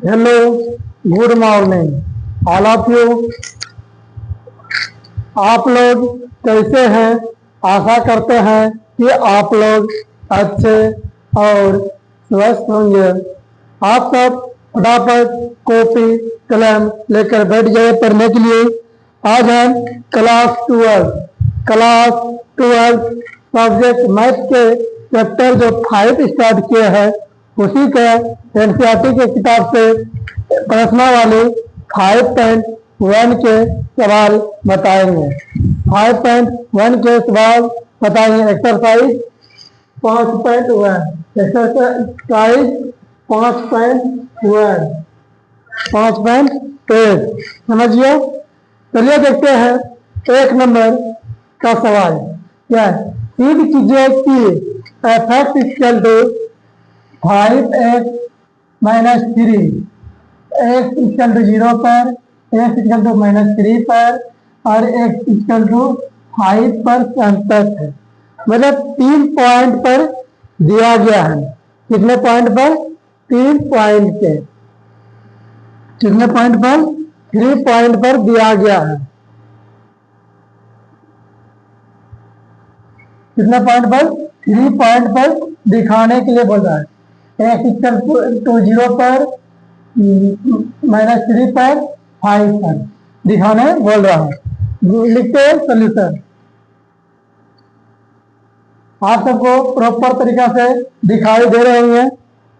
Hello, good morning all of you. आप लोग कैसे हैं? आशा करते हैं कि आप लोग अच्छे और स्वस्थ होंगे। आप सब फटाफट कॉपी कलम लेकर बैठ जाए पढ़ने के लिए। आज हम क्लास 12 सब्जेक्ट मैथ के चैप्टर जो 5 स्टार्ट किए हैं उसी के एनसीईआरटी के किताब से प्रश्न वाले 5.1 के सवाल बताएंगे। 5.1 के सवाल बताएंगे। एक्सरसाइज 5.1 एक्सरसाइज 5.1 5.1 समझिए। चलिए देखते हैं एक नंबर का सवाल क्या है। सिद्ध कीजिए कि f(x) equal to 5x minus 3 x equal to 0 पर, x इक्वल टू -3 पर और x इक्वल टू 5 पर संतत है। मतलब 3 पॉइंट पर दिया गया है। कितने पॉइंट पर? 3 पॉइंट के। कितने पॉइंट पर? 3 पॉइंट पर दिया गया है। कितने पॉइंट पर? 3 पॉइंट पर दिखाने के लिए बोल रहा है। x इक्वल टू 0 पर, -3 पर, 5 पर दिखाने बोल रहा है। लिखते हैं सोल्यूशन। आप सबको प्रॉपर तरीका से दिखाई दे रहे होंगे।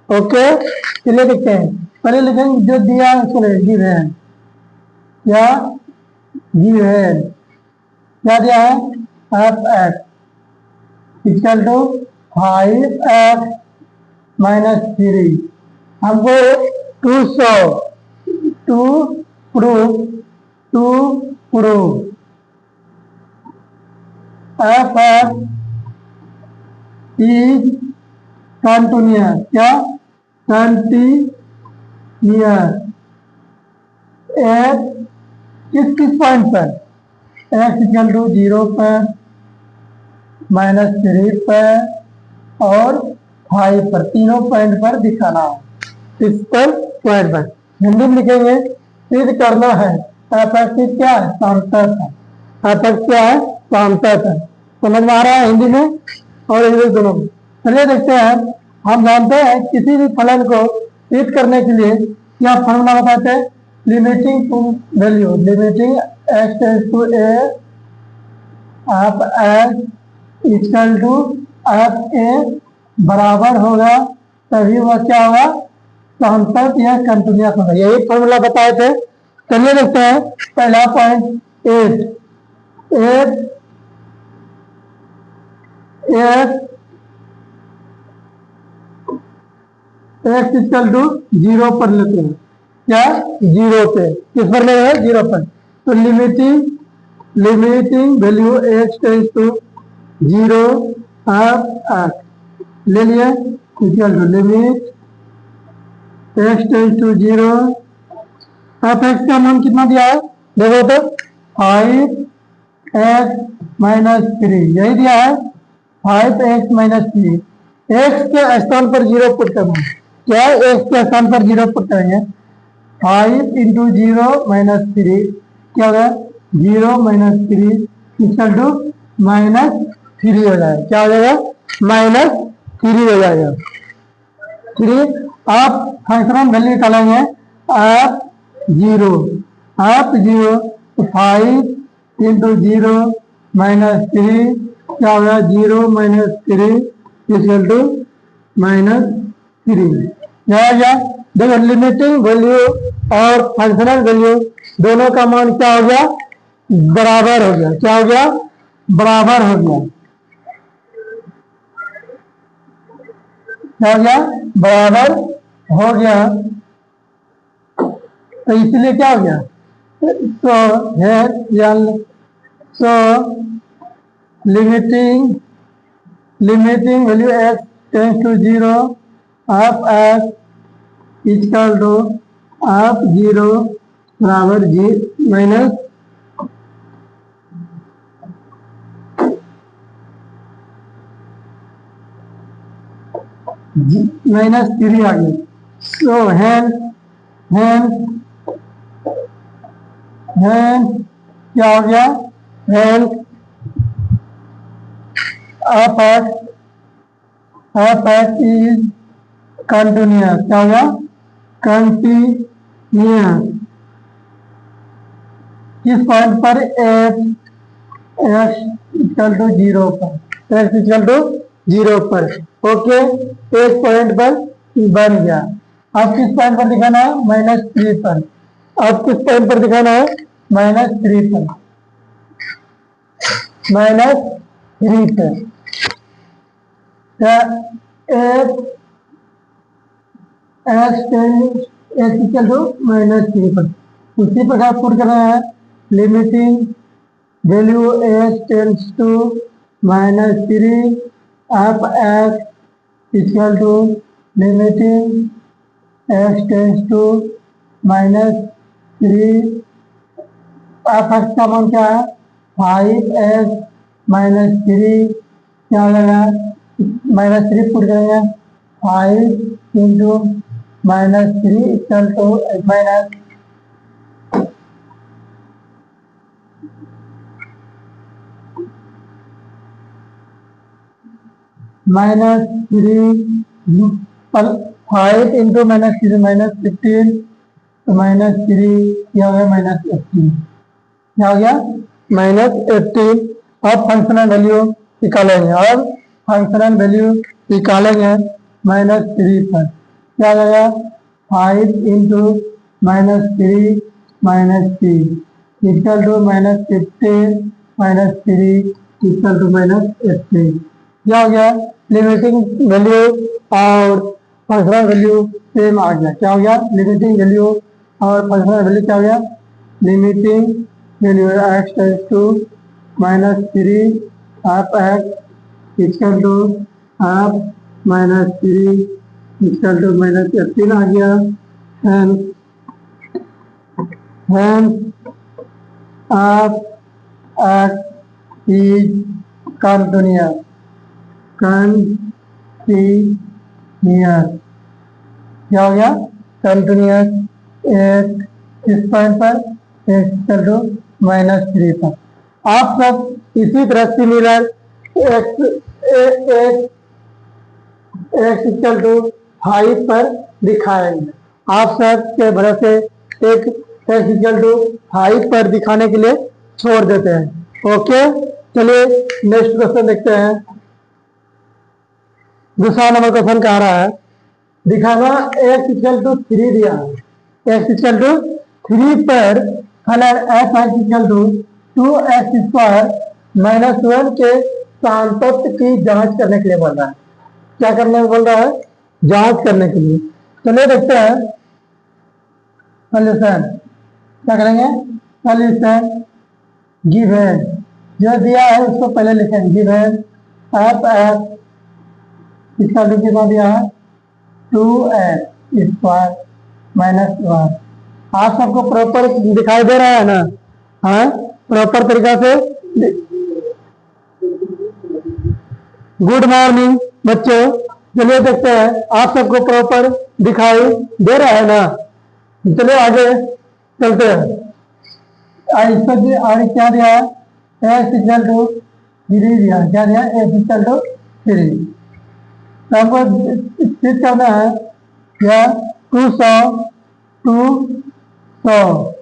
ओके, चलिए देखते हैं। पहले लिखेंगे जो दिया है उसको गिवन। क्या गिवन? क्या दिया है? f(x) equal to 5x minus 3। हमको to prove f(x) is continuous. क्या? कंटिन्यूअस। किस पॉइंट पर? x इक्वल टू 0 पर, -3 पर और 5 पर, तीनों पॉइंट पर दिखाना है। इस पर पॉइंट पर हिंदी में लिखेंगे। सिद्ध करना है f(x) क्या है? सांतत है। f(x) क्या है? सांतत है। समझ में आ रहा है हिंदी में और इंग्लिश दोनों में। चलिए देखते हैं। हम जानते हैं किसी भी फलन को सिद्ध करने के लिए क्या फॉर्मूला बताते हैं? Limiting value, limiting x tends to a f(x) equal to f(a) बराबर होगा, तभी वह क्या होगा? सांतत या कंटिन्यूअस होगा। यही फॉर्मूला बताए थे। चलिए देखते हैं। पहला पॉइंट 8 x इक्वल टू 0 पर लेते हैं। क्या? 0 पे। किस पर ले रहे हैं? 0 पर। तो limiting value x tends to 0 f(x) ले लिए equal to limit x tends to 0 f(x) का मान कितना दिया है? देखो तो 5x माइनस 3 यही दिया है। 5x माइनस 3 x के स्थान पर 0 पुट करना। क्या? x के स्थान पर 0 पुट करेंगे। 5 इंटू 0 माइनस 3 क्या होगा? 0 माइनस 3 इक्वल टू -3 हो जाएगा। क्या हो जाएगा? -3 हो जाएगा। 3 आप फंक्शनल वैल्यू निकालेंगे। f(0) 5 इंटू 0 माइनस 3 क्या होगा? 0 माइनस 3 इक्वल टू -3। क्या? देखो लिमिटिंग वैल्यू और फंक्शनल वैल्यू दोनों का मान क्या हो गया? बराबर हो गया। क्या हो गया? बराबर हो गया। क्या हो गया? बराबर हो गया। तो इसलिए क्या हो गया? So limiting value x tends to 0 f(x) equal to f(0) बराबर -3 आ गया। सो है क्या हो गया, हेल्थ अफेक्ट इज कंटिन्यूअस, क्या होगा, कंटिन्यूअस। किस पॉइंट पर x=0 पर, x=0 पर, ओके, एक पॉइंट पर बन गया। अब किस पॉइंट पर दिखाना है, -3 पर। अब किस पॉइंट पर दिखाना है, -3 पर, -3 पर। x=-3 पर, उसी प्रकार पुट करना है, limiting value x tends to -3 f x=-3 f का मान क्या है, 5x-3, क्या हो जाएगा, -3 पुट करेंगे, 5 इंटू -3 5 इंटू -3 -15, तो -3 क्या हो गया, -18, क्या हो गया, -18। अब फंक्शनल वैल्यू निकालेंगे, -3 पर, क्या हो जाएगा, 5 into -3 -3 equal to -15 -3 equal to -18, क्या हो गया, लिमिटिंग वैल्यू और फंक्शनल वैल्यू सेम आ गया। क्या हो गया, लिमिटिंग वैल्यू और फंक्शनल वैल्यू क्या हो गया, limiting value x=-3 f equal to half -3 equal to -18 आ गया। हेंस f इज कंटिन्यूअस, क्या हो गया, कंटिन्यूअस। एक किस पॉइंट पर, x=-3 पर। आप सब इसी तरह सिमिलर x=5 पर दिखाएंगे। आप सब के भरोसे एक x=5 पर दिखाने के लिए छोड़ देते हैं। ओके, चलिए नेक्स्ट क्वेश्चन देखते हैं। दूसरा नंबर क्वेश्चन कह रहा है, दिखाना x=3 दिया है, x=3 पर f(2x²-1) के सांतत्य की जांच करने के लिए बोल रहा है। क्या करने को बोल रहा है, जांच करने के लिए। चलिए देखते हैं सॉल्यूशन, क्या करेंगे, सॉल्यूशन गिवन जो दिया है उसको पहले लिखेंगे, गिवन f इसका कितना दिया है, 2x² - 1। आप सबको प्रॉपर दिखाई दे रहा है ना, हाँ, प्रॉपर तरीका से। गुड मॉर्निंग बच्चों, चलिए देखते हैं आप सबको प्रॉपर दिखाई दे रहा है ना। चलिए आगे चलते हैं। और क्या दिया है, x=3 दिया, क्या दिया, x=3। तो हमको चीज करना है, क्या, 200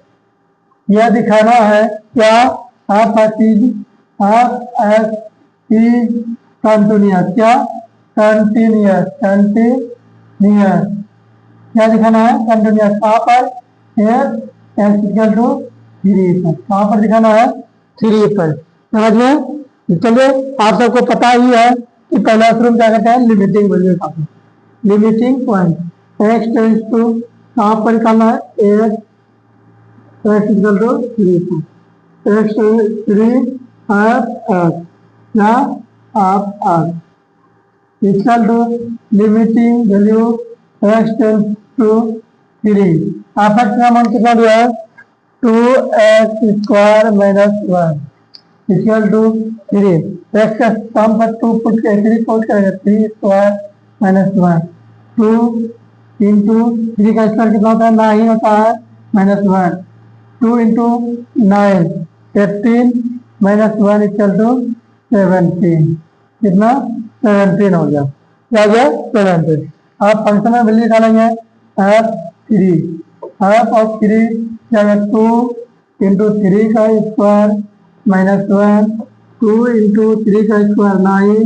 यह दिखाना है, क्या, f इज कंटिन्यूअस, क्या, कंटिन्यूअस, क्या दिखाना है, कंटिन्यूअस। कहाँ पर, x=3 पर, कहाँ पर दिखाना है, 3 पर, समझ में। चलिए आप सबको पता ही है कि पहला शुरू क्या करते हैं, लिमिटिंग वैल्यू का, लिमिटिंग पॉइंट x कहाँ पर निकालना है, x=3 पर, x3 equal to limiting value x → 3। F का मान कितना दिया है, 2x² - 1 इक्वल टू 3। x का स्थान पर 2 पुट करेंगे, 3² - 1 2 इंटू 3 का स्क्वायर कितना होता है, 9 होता है, -1। 2 इंटू 9 18 -1 इक्वल टू 17। कितना, 17 हो गया। क्या हो गया, 17। अब फंक्शन में वैल्यू निकालेंगे, f3 f(3) क्या है, 2 इंटू 3 का स्क्वायर -1, 2 इंटू 3 का स्क्वायर 9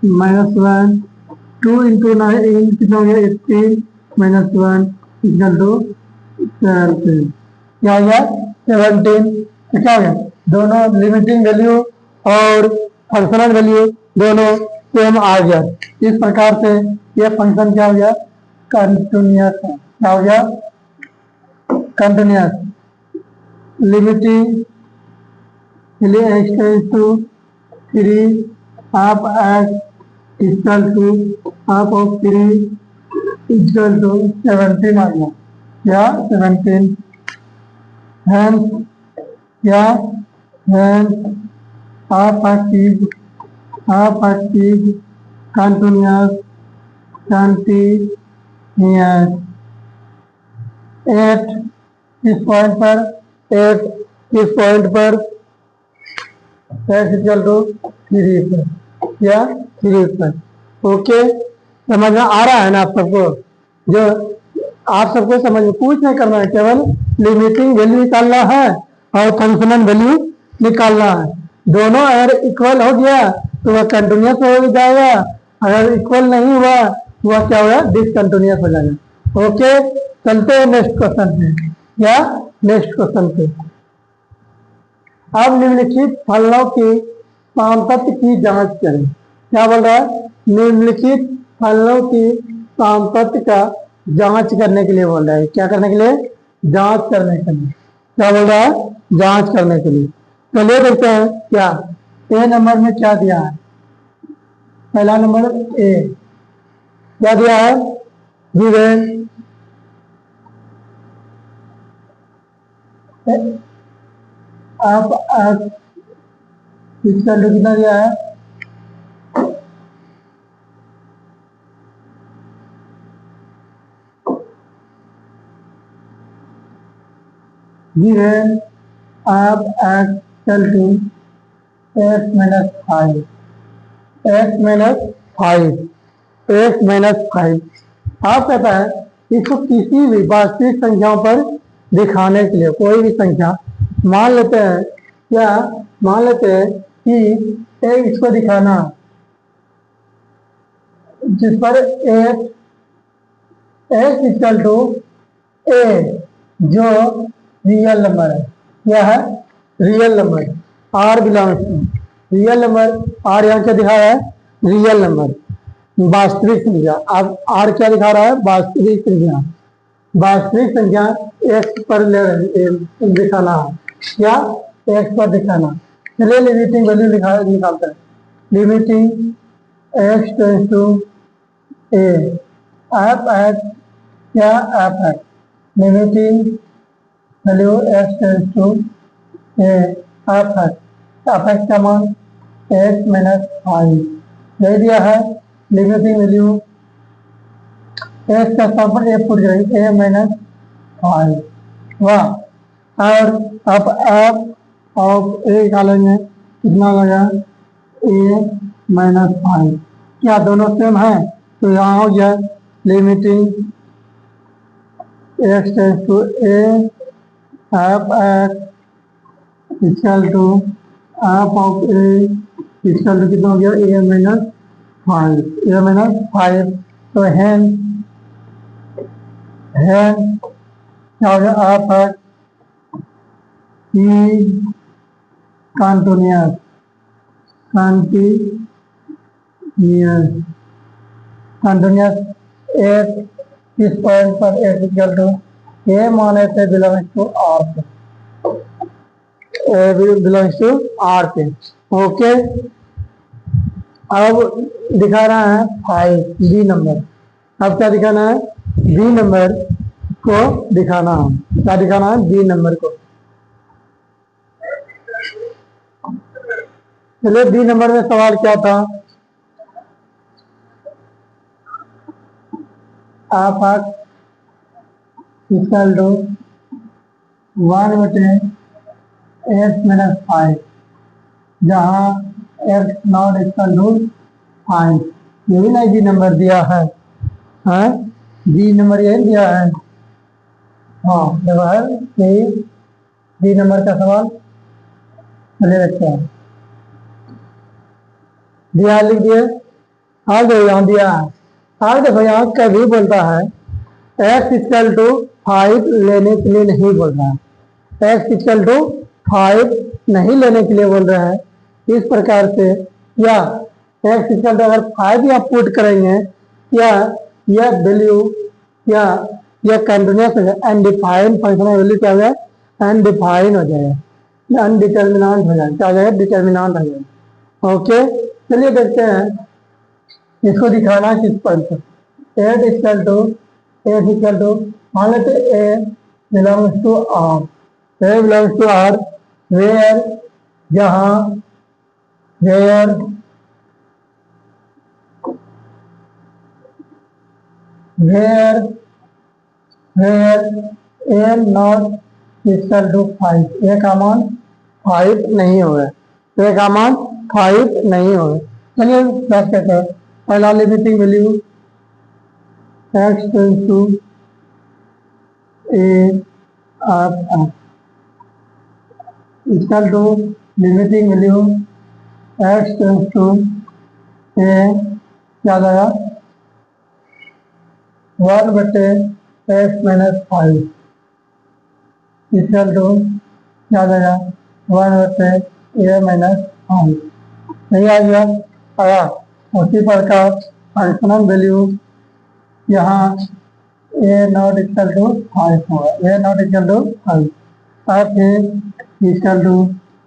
-1, 2 इंटू 9 कितना हो गया, 18 -1 इक्वल टू 17। क्या हो गया, 17। तो क्या हो गया, दोनों लिमिटिंग वैल्यू और फंक्शनल वैल्यू दोनों सेम आ गया। इस प्रकार से ये फंक्शन क्या हो गया, कंटिन्यूअस है। क्या हो गया, continuous. Limiting x to 3 half x equal to half of 3 equal to 17 आ गया। क्या, 17। हैंस क्या, hence half active continuous continuous at इस पॉइंट पर, एट इस पॉइंट पर x इक्वल टू 3 पर, या 3 पर। ओके, समझ में आ रहा है ना आप सबको? जो आप सबको समझ में कुछ नहीं करना है, केवल लिमिटिंग वैल्यू निकालना है और फंक्शनल वैल्यू निकालना है। दोनों अगर इक्वल हो गया तो वह कंटिन्यूअस हो जाएगा, अगर इक्वल नहीं हुआ वह क्या होगा, डिसकंटिन्यूअस हो जाएगा। ओके, चलते हैं नेक्स्ट क्वेश्चन पे, या नेक्स्ट क्वेश्चन पे। अब निम्नलिखित फलनों की सामतत्व की जांच करें। क्या बोल रहा है, निम्नलिखित फलनों की सामतत्व का जांच करने के लिए बोल रहा है। क्या करने के लिए, जांच करने के लिए। क्या बोल रहा है, जांच करने के लिए। चलिए देखते हैं क्या ए नंबर में क्या दिया है। पहला नंबर ए, क्या दिया है, गिवन आप इसका कितना दिया है, given आप x to x minus 5, x minus 5, x minus 5। आप कहता है इसको किसी भी वास्तविक संख्याओं पर दिखाने के लिए, कोई भी संख्या मान लेते हैं, क्या मान लेते हैं कि एक इसको दिखाना जिस पर x इक्वल टू a जो रियल नंबर है। क्या है, real number. r belongs to real number. r यहाँ क्या दिखा रहा है, रियल नंबर, वास्तविक संख्या। अब r क्या दिखा रहा है, वास्तविक संख्या। वास्तविक संख्या x पर दिखाना है, क्या x पर दिखाना। चलिए लिमिटिंग वैल्यू निकालते हैं। Limiting x tends to a f x, क्या f x, limiting value x tends to a f x का मान x माइनस 5 दे दिया है। लिमिटिंग वैल्यू x का स्थान a फुट जाएगी, a माइनस 5। वाह। और अब f ऑफ a निकालेंगे, कितना लगा, a माइनस 5। क्या दोनों सेम है, तो यहाँ हो गया limiting x tends to a f x equal to f of a equal to कितना हो गया, a माइनस 5, a माइनस 5। तो हैन क्या हो गया, f x कंटिन्यूअस कंटिन्यूअस एक इस पॉइंट पर x इक्वल टू a माने थे बिलोंग्स टू r पे, बिलोंग्स टू r पे। ओके, अब दिखा रहा है 5 बी नंबर। अब क्या दिखाना है, बी नंबर को दिखाना है। क्या दिखाना है, बी नंबर को। चलिए बी नंबर में सवाल क्या था, आप इक्वल टू 1/x-5, जहाँ x नॉट इक्वल टू 5। यही ना जी नंबर दिया है, हाँ जी नंबर यही दिया है। हाँ देखो है यही जी नंबर का सवाल। चलिए देखते हैं, दिया लिख दिए। हाँ देखो यहाँ दिया है, हाँ देखो यहाँ कभी बोलता है x इक्वल टू 5 लेने के लिए नहीं बोल रहा है, x इक्वल टू 5 नहीं लेने के लिए बोल रहा है इस प्रकार से, या x इक्वल टू अगर 5 आप पुट करेंगे या यह वैल्यू या यह कंटिन्यूस हो जाए, अनडिफाइंड फंक्शन वैल्यू क्या हो जाए, अनडिफाइंड हो जाएगा, अनडिटर्मिनाट हो जाएगा, क्या हो जाएगा, डिटर्मिनाट हो जाएगा। ओके चलिए देखते हैं इसको दिखाना किस पर। एट इक्वल टू मान लेते A belongs to R, A belongs to R where, जहाँ where where where A not equal to 5, A का मान 5 नहीं होगा, ए का मान 5 नहीं होगा। चलिए बात करते हैं, पहला limiting value x tends to ए आप equal to limiting value x tends to A क्या आ जाएगा 1/x-5 इक्वल टू क्या आ जाएगा 1/a-5। नहीं आ गया, आया उसी प्रकार फंक्शनल वैल्यू यहाँ ए नॉट इक्वल टू 5 होगा, ए नॉट इक्वल टू 5 अब इक्वल टू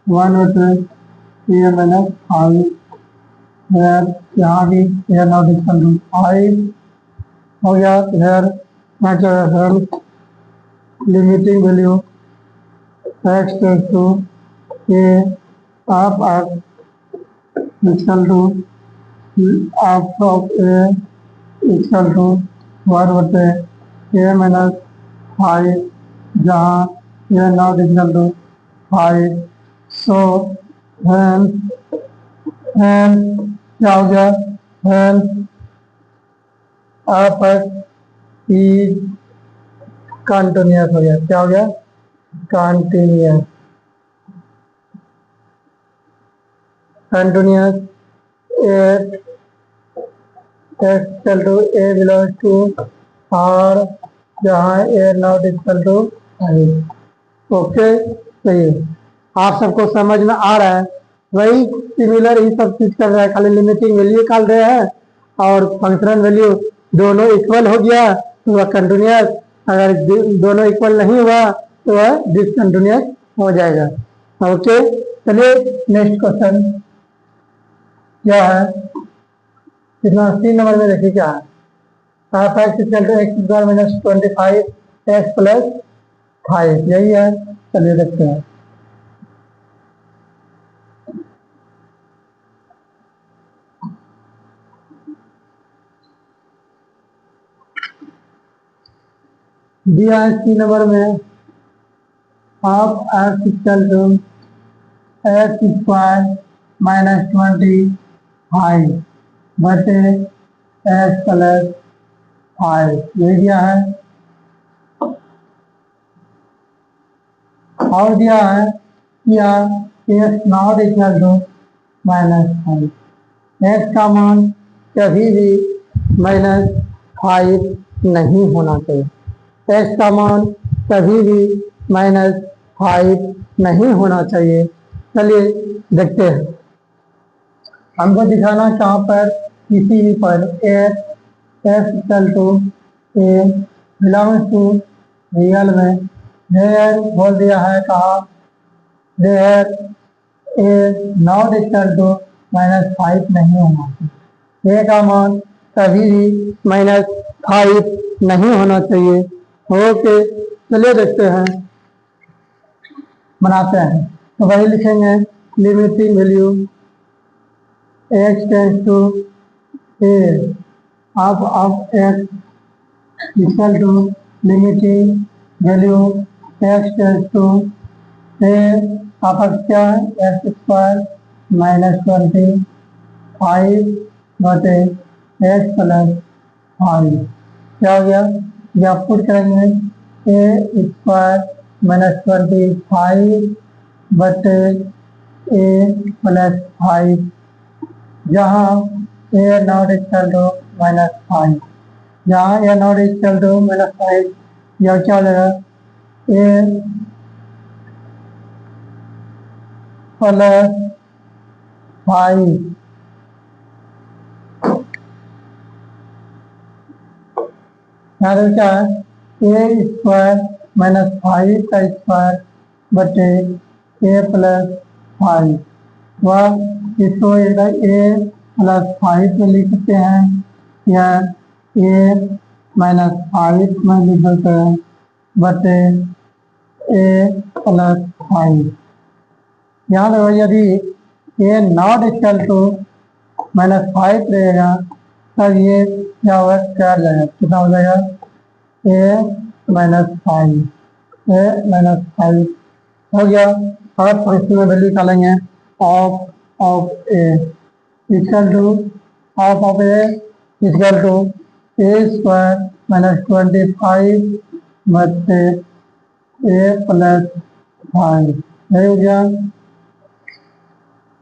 1/a-5 यहाँ भी ए नॉट इक्वल टू 5 हो गया। इधर limiting value x tends to ए आप इक्वल टू आप of a equal to 1/a-5, जहाँ a not equal to 5। So क्या हो गया, आप इज कंटिन्यूस हो गया, क्या हो गया, continuous continuous at equal to a belongs to r, जहाँ a not equal to 5। Okay सही है, आप सबको समझ में आ रहा है। वही सिमिलर ही सब चीज कर रहा है, खाली लिमिटिंग वैल्यू निकाल रहे हैं और फंक्शनल वैल्यू दोनों इक्वल हो गया तो वह कंटिन्यूस, अगर दोनों इक्वल नहीं हुआ तो वह डिसकंटिन्यूस हो जाएगा। ओके चलिए नेक्स्ट क्वेश्चन क्या है, कितना 3 नंबर में देखिए क्या है, आप x equal to x square minus 25 x plus 5 यही है। चलिए देखते हैं, दिया है 3 नंबर में आप x equal to x square minus 25 बटे एक्स प्लस 5 ये दिया है, और दिया है या x not equal to -5, x का मान कभी भी -5 नहीं होना चाहिए, एक्स का मान कभी भी -5 नहीं होना चाहिए। चलिए देखते हैं, हमको दिखाना कहाँ पर, किसी भी पर x equal to a belongs to real में वेयर बोल दिया है कहाँ, where A not equal to -5 नहीं होना चाहिए, ए का मान कभी भी -5 नहीं होना चाहिए। ओके चलिए देखते हैं, बनाते हैं, तो वही लिखेंगे limiting value x tends to a of x equal to limiting value x tends to a आपस क्या एक्स स्क्वायर -25 बटे एक्स प्लस 5 क्या हो गया, ये आप पुट करेंगे ए स्क्वायर -25 बटे ए प्लस 5, जहाँ ए नॉट इक्वल टू -5, जहाँ ए नॉट इक्वल टू -5, यह क्या हो जाएगा ए प्लस 5 यहाँ पे क्या है ए स्क्वायर -5 का स्क्वायर बटे ए प्लस 5, वह इसको इधर ए प्लस 5 में लिख सकते हैं या ए -5 में लिख सकते हैं बटे ए प्लस 5। यहाँ देखो यदि ए नॉट इक्वल टू -5 रहेगा तब ये क्या होगा, क्या जाएगा, कितना हो जाएगा ए -5 हो गया। और फंक्शन में वैल्यू निकालेंगे of a equal to of a equal to a square -25 बटे ए प्लस 5 नहीं हो गया।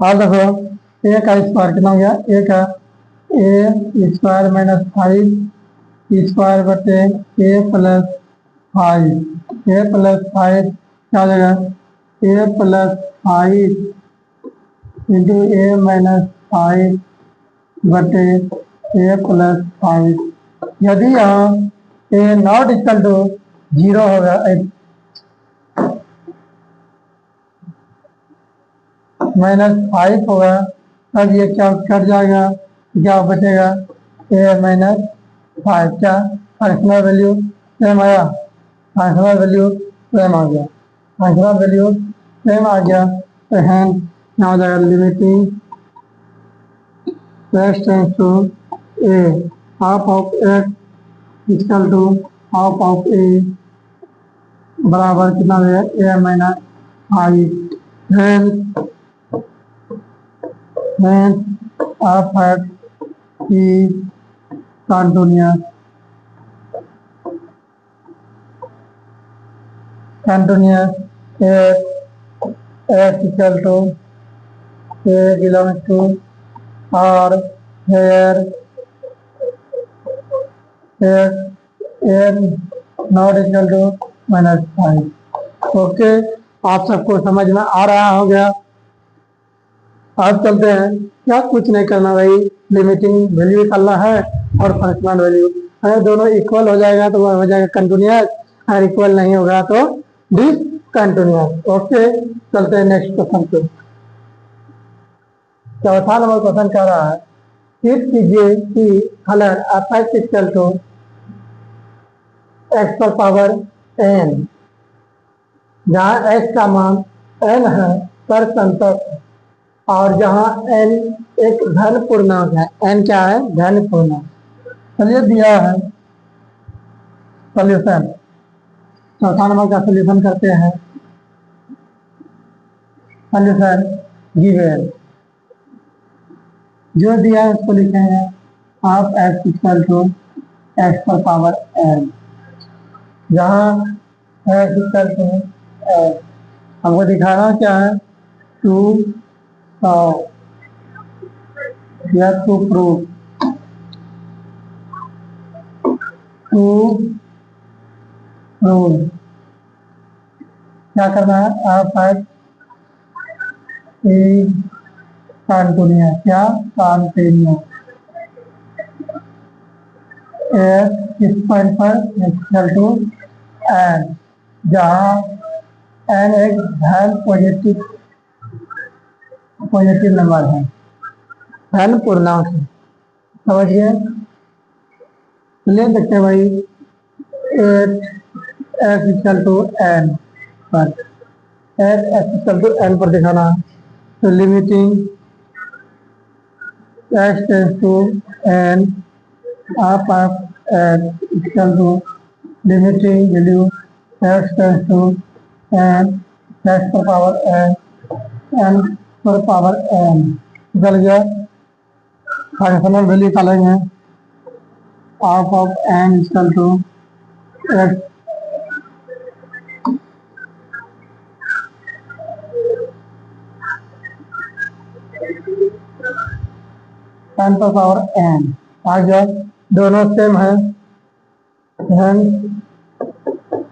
और देखो ए का स्क्वायर कितना हो गया, ए का ए स्क्वायर -5 स्क्वायर बटे ए प्लस 5, ए प्लस 5 क्या हो जाएगा ए प्लस 5 इंटू ए -5 बटे ए प्लस 5। यदि यहाँ ए नॉट इक्वल टू 0 होगा, -5 होगा, तब ये क्या कट जाएगा, क्या बचेगा ए -5, क्या फंक्शनल वैल्यू सेम आया, फंक्शनल वैल्यू सेम आ गया, फंक्शनल वैल्यू सेम आ गया। तो हैंड क्या हो जाएगा limiting x tends to a half of x equal to half of a बराबर कितना है ए -5। आप की continuous x equal to a belongs to R where x not equal to -5। Okay, आप सबको समझ में आ रहा हो गया। अब चलते हैं, क्या कुछ नहीं करना भाई, लिमिटिंग वैल्यू निकालना है और फंक्शनल वैल्यू, अगर दोनों इक्वल हो जाएगा तो वह हो जाएगा कंटिन्यूअस, अगर इक्वल नहीं होगा तो डिसकंटिन्यूअस। ओके, चलते हैं नेक्स्ट क्वेश्चन पे। चौथा नंबर क्वेश्चन कह रहा है फिर कीजिए कि colour affect equal to x पर पावर n, जहाँ x का मान n है पर संतक, और जहाँ n एक धन पूर्णांक है, n क्या है धन पूर्णांक। चलिए दिया है सॉल्यूशन, चौथा नंबर का सॉल्यूशन करते हैं। सॉल्यूशन गिवन जो दिया है उसको लिखेंगे आप x इक्वल टू एक्स पर पावर n, जहाँ x इक्वल टू हमको दिखाना क्या है 200 या टू प्रूव क्या करना है आप कंटिन्यूअस, क्या कंटिन्यूअस इस पॉइंट पर इक्वल टू n, जहाँ n एक धन पॉजिटिव नंबर है, धन पूर्णांक है, समझिए। ले सकते हैं भाई 8x इक्वल टू n पर, 8x इक्वल टू n पर दिखाना है, तो limiting x tends to n आप x equal to limiting value x tends to n x पर पावर n पर पावर n निकल गया। फंक्शनल वैल्यू निकालेंगे half of n equal to x n पर पावर n आ गया। दोनों सेम है, क्या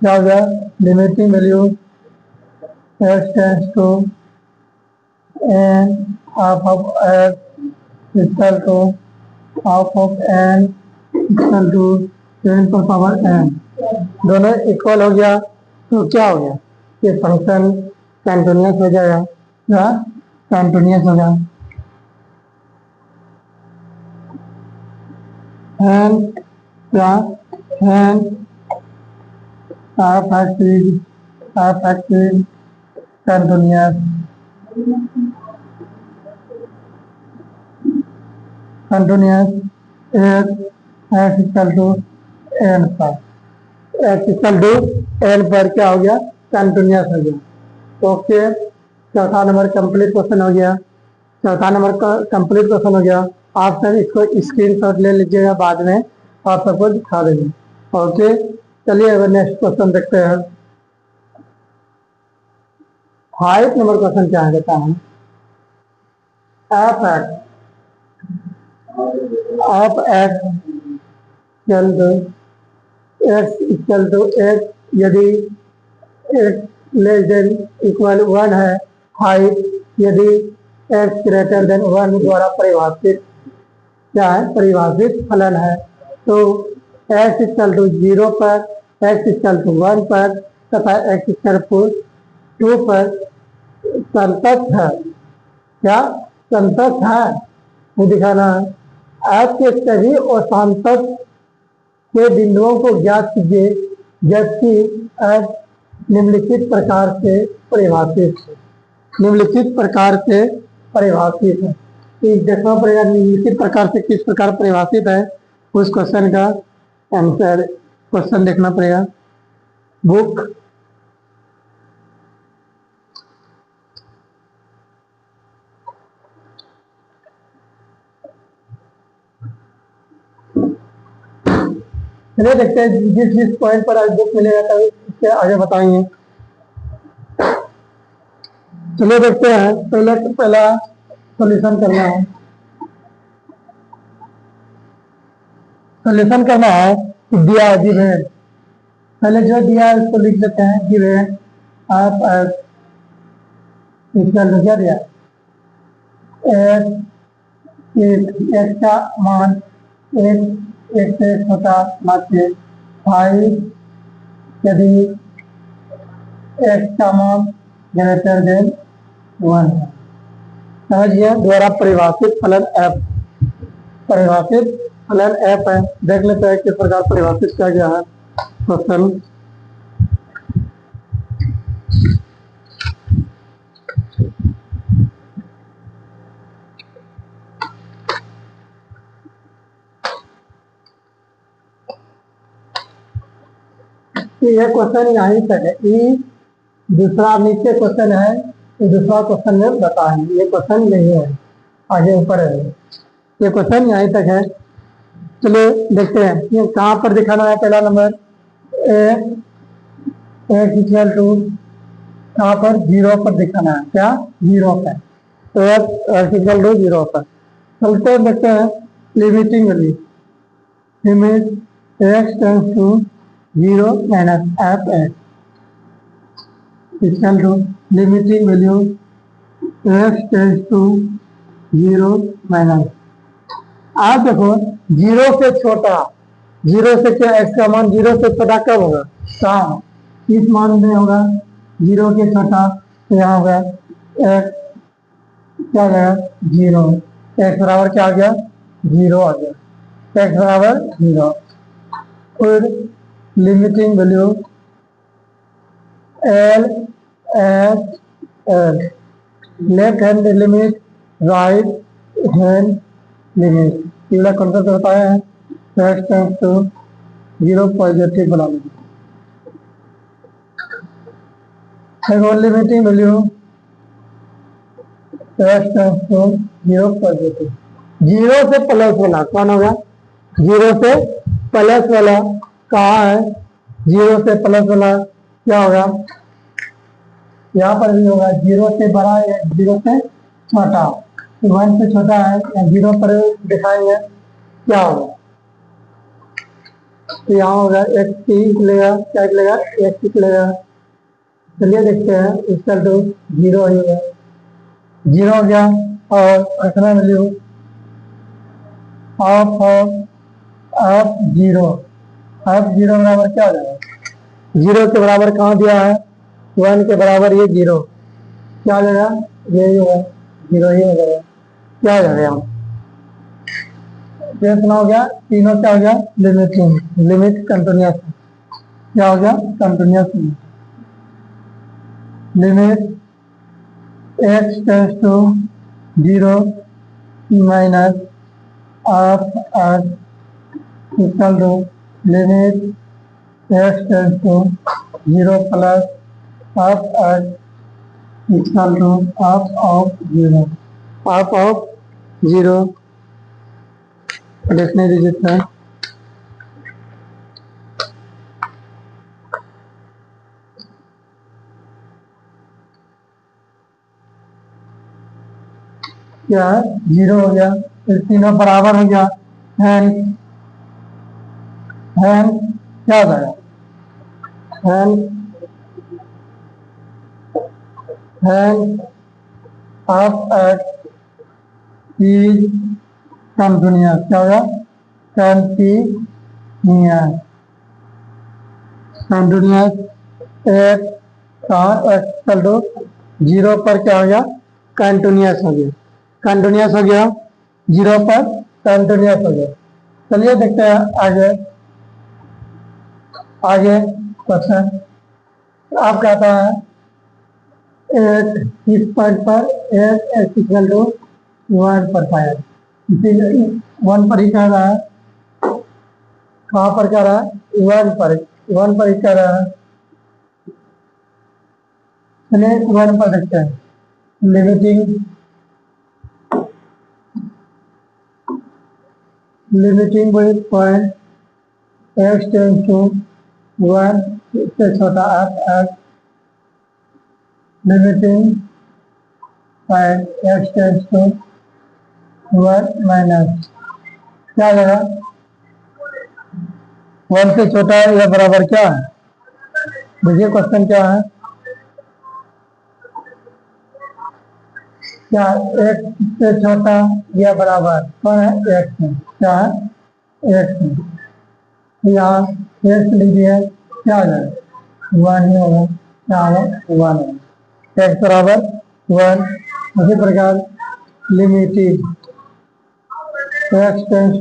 हो गया, limiting value x tends to n half of x equal to half of n equal to n पर पावर n, दोनों इक्वल हो गया तो क्या हो गया, ये फंक्शन कंटिन्यूअस हो जाएगा या कंटिन्यूअस हो गया। and क्या and affected continuous x equal to n पर x इक्वल टू n पर क्या हो गया, कंटिन्यूअस हो गया। ओके, चौथा नंबर कंप्लीट क्वेश्चन हो गया। चौथा नंबर का कंप्लीट क्वेश्चन हो गया। आप सब इसको स्क्रीनशॉट ले लीजिएगा, बाद में आप सबको दिखा देंगे। ओके, चलिए अब नेक्स्ट क्वेश्चन देखते हैं। 5 नंबर क्वेश्चन क्या है कहता है, f x equal to x यदि x लेस देन इक्वल 1 है, 5 यदि x ग्रेटर देन 1 द्वारा परिभाषित क्या है, परिभाषित फलन है। तो x इक्वल टू 0 पर, x इक्वल टू 1 पर तथा x इक्वल टू 2 पर संतत है, क्या संतत है वो दिखाना है। f के सभी असांतत के बिंदुओं को ज्ञात कीजिए जबकि f निम्नलिखित प्रकार से परिभाषित है। निम्नलिखित प्रकार से परिभाषित है, देखना पड़ेगा निम्नलिखित प्रकार से किस प्रकार परिभाषित है, उस क्वेश्चन का आंसर क्वेश्चन देखना पड़ेगा बुक। चलिए देखते हैं जिस जिस पॉइंट पर आज बुक मिलेगा तभी इसके आगे बताएंगे। चलिए देखते हैं, पहला सॉल्यूशन करना है। सॉल्यूशन करना है दिया है गिवन, पहले जो दिया है उसको लिख लेते हैं गिवन आप इक्वल क्या दिया x का मान एक से छोटा मात्र 5 यदि x का मान ग्रेटर देन 1 है। समझिए द्वारा परिभाषित फलन f, परिभाषित फलन f है। देख लेते हैं किस प्रकार परिभाषित किया गया है क्वेश्चन। ये क्वेश्चन यहीं तक है, ये दूसरा नीचे क्वेश्चन है, ये दूसरा क्वेश्चन में बताएंगे, ये क्वेश्चन नहीं है आगे ऊपर है, ये क्वेश्चन यहीं तक है। चलिए देखते हैं ये कहाँ पर दिखाना है। पहला नंबर x इक्वल टू कहाँ पर 0 पर दिखाना है, क्या 0 पर, तो x इक्वल टू 0 पर। चलते हैं देखते हैं limiting value, limit x tends to 0 minus f x equal to limiting value x tends to 0 minus, आप देखो 0 से छोटा, 0 से क्या x का मान 0 से छोटा कब होगा, कहाँ इस मान में होगा 0 के छोटा, तो यहाँ होगा x क्या हो गया 0, x बराबर क्या आ गया 0 आ गया, x बराबर 0। फिर limiting value L H L, left hand limit right hand limit, पहला कॉन्सेप्ट बताया है x tends to zero positive बना लेंगे। Limiting value zero positive, zero से प्लस वाला कौन होगा, जीरो से प्लस वाला कहाँ है, जीरो से प्लस वाला क्या होगा, यहाँ पर भी होगा, जीरो से बड़ा है जीरो से छोटा, तो 1 से छोटा है या जीरो पर दिखाएंगे क्या होगा, तो यहाँ होगा x निकलेगा, क्या निकलेगा, x निकलेगा। चलिए देखते हैं, इसका तो जीरो ही है, जीरो हो गया। और रखना value of zero, of zero बराबर क्या हो जाएगा, जीरो के बराबर कहाँ दिया है, 1 के बराबर ये जीरो, क्या हो जाएगा, यही होगा, जीरो ही हो जाएगा, क्या हो जाएगा यहाँ, इतना हो गया, तीनों क्या हो गया, लिमिटिंग, लिमिट कंटिन्यूअस, क्या हो गया, continuous limit x tends to zero minus of x equal to limit x tends to zero plus of x equal to of zero, of zero देखने दीजिए सर। क्या है, जीरो हो गया, फिर तीनों बराबर हो गया, हैंड क्या हो जाएगा, hand of x is continuous, क्या होगा, कंटिन्यूअस, कंटिन्यूअस एक्स कहाँ, एक्स इक्वल टू जीरो पर क्या हो गया, कंटिन्यूअस हो गया, कंटिन्यूअस हो गया, जीरो पर कंटिन्यूअस हो गया। चलिए देखते हैं आगे, आगे क्वेश्चन आप कहता है एट इस पॉइंट पर एट एक्स इक्वल टू 1 पर पाया, इसीलिए 1 पर ही कह रहा है, कहाँ पर कह रहा है, 1 पर ही कह रहा है। चलिए 1 पर देखते हैं, limiting with point x tends to 1 से छोटा x, limiting point x tends to 1 minus, क्या लगा, 1 से छोटा है या बराबर क्या है, देखिए क्वेश्चन क्या है, क्या एक्स से छोटा या बराबर कौन है, एक्स है, क्या है, एक्स है, यहाँ एक्स लीजिए, क्या हो जाएगा, 1 ही होगा, क्या होगा, 1 है, एक्स बराबर 1। उसी प्रकार limiting x tends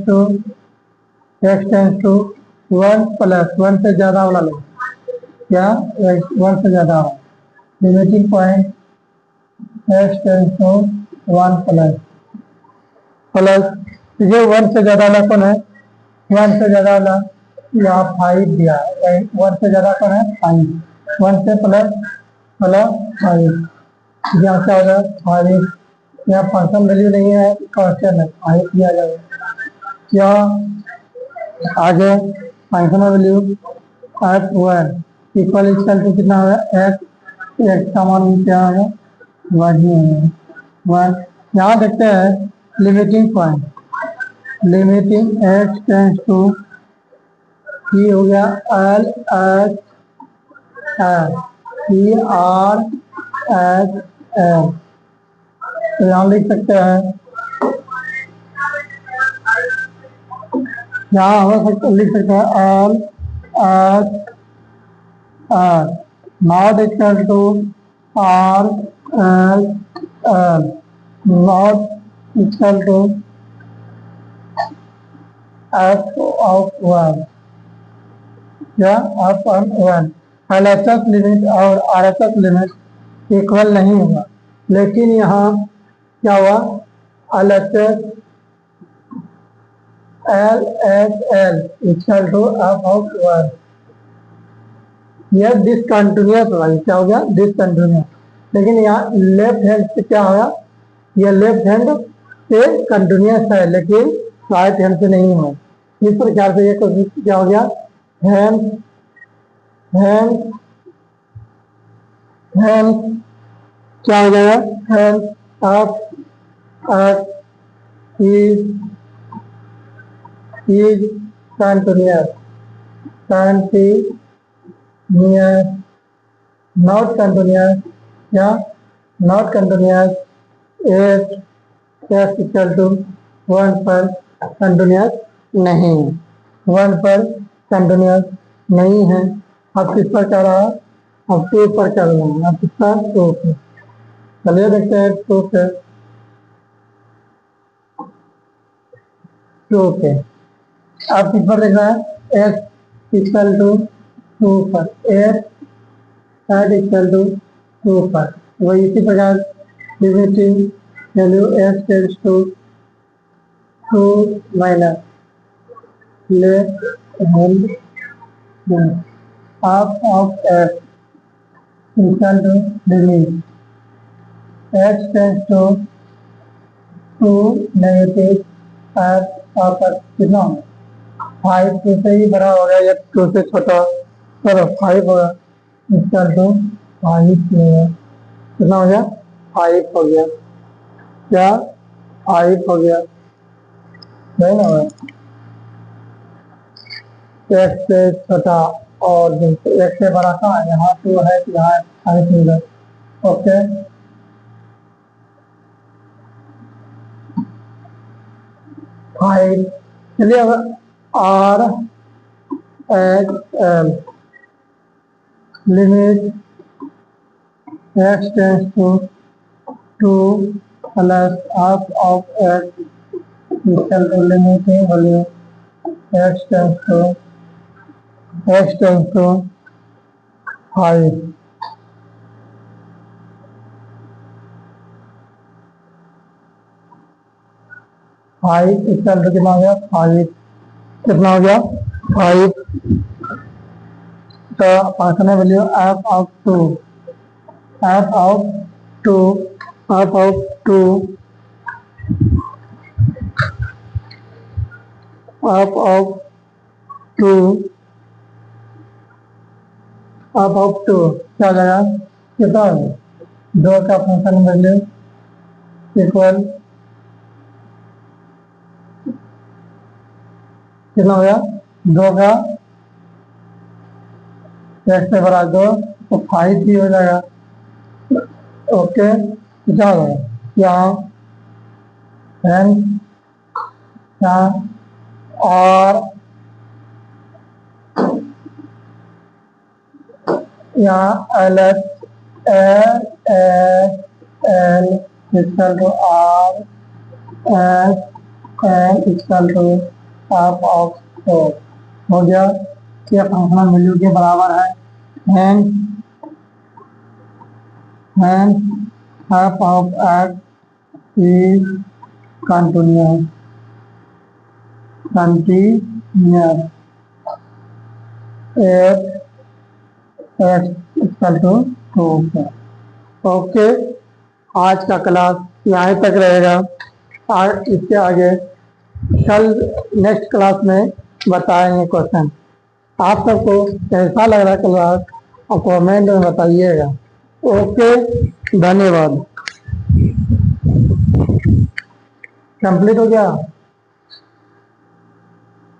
to 1 plus 1 से ज्यादा वाला लो, क्या 1 से ज्यादा, limiting point x tends to 1 plus ये 1 से ज्यादा वाला कौन है, 1 से ज्यादा वाला यहाँ 5 दिया है, 1 से ज्यादा कौन है, 5, 1 से प्लस 5, यहाँ क्या होगा 5, यहाँ फंक्शन वैल्यू नहीं है, क्वेश्चन है 5 दिया जाएगा, क्या आगे function value f1 equal to कितना होगा, एक्स का मान क्या होगा, 1 ही होगा, 1। यहाँ देखते हैं limiting point, limiting x tends to ये हो गया L H E R H L, तो यहाँ लिख सकते हैं, यहाँ हो सकता लिख सकते हैं L H R not equal to R L L, not equal to f of 1, या एफ ऑफ 1, एलएचएस लिमिट और आरएचएस लिमिट इक्वल नहीं होगा, लेकिन यहाँ क्या हुआ, LHS L H L equal to f of one. यह डिसकंटिन्यूस होगा, क्या हो गया डिसकंटिन्यूस। लेकिन यहाँ लेफ्ट हैंड से क्या होगा, यह लेफ्ट हैंड से कंटिन्यूस है लेकिन राइट हैंड से नहीं है। इस प्रकार से ये क्वेश्चन क्या हो गया, हैंड हैंड हैंड क्या हो जाएगा, hand of at is continuous continuous not continuous या not continuous at s equal to one पर कंटिन्यूस नहीं, वन पर कंटिन्यूस नहीं है। अब किस पर चल रहा है, अब टू पर चल रहा है। अब किसका टू पे, चलिए देखते हैं टू पे, टू पे अब किस पर देख रहा है, एस इक्वल टू टू पर, S at equal to two पर। वही इसी प्रकार limiting value S tends to two minus left hand half of x equal to limit x tends to 2 negative f of x कितना, 5 2 से ही बड़ा हो गया या 2 से छोटा, चलो 5 होगा इक्वल टू 5 कितना हो गया, 5 हो गया, क्या 5 हो गया, नहीं ना x से छोटा और एक से बड़ा कहाँ है, यहाँ टू है तो यहाँ 5 मिला। ओके फाइव, चलिए अब R H L limit x tends to two plus half of x equal to limiting value x tends to 5। Five equal to कितना हो गया, 5 कितना हो गया 5। तो function value f of two, f of two, f of two, f of two, f of two क्या हो जाएगा, कितना दो का फंक्शन वैल्यू इक्वल कितना हो गया, दो का एक से बड़ा दो तो 5 ही हो जाएगा। ओके क्या होगा यहाँ और यहाँ L H L equal to R H L equal to half of four हो गया। ये फंक्शनल वैल्यू के बराबर है, hence half of x is continuous if x equal to 2। Okay आज का क्लास यहाँ तक रहेगा, और इसके आगे कल नेक्स्ट क्लास में बताएंगे क्वेश्चन। आप सबको कैसा लग रहा है क्लास और कमेंट में बताइएगा। ओके धन्यवाद। कंप्लीट हो गया।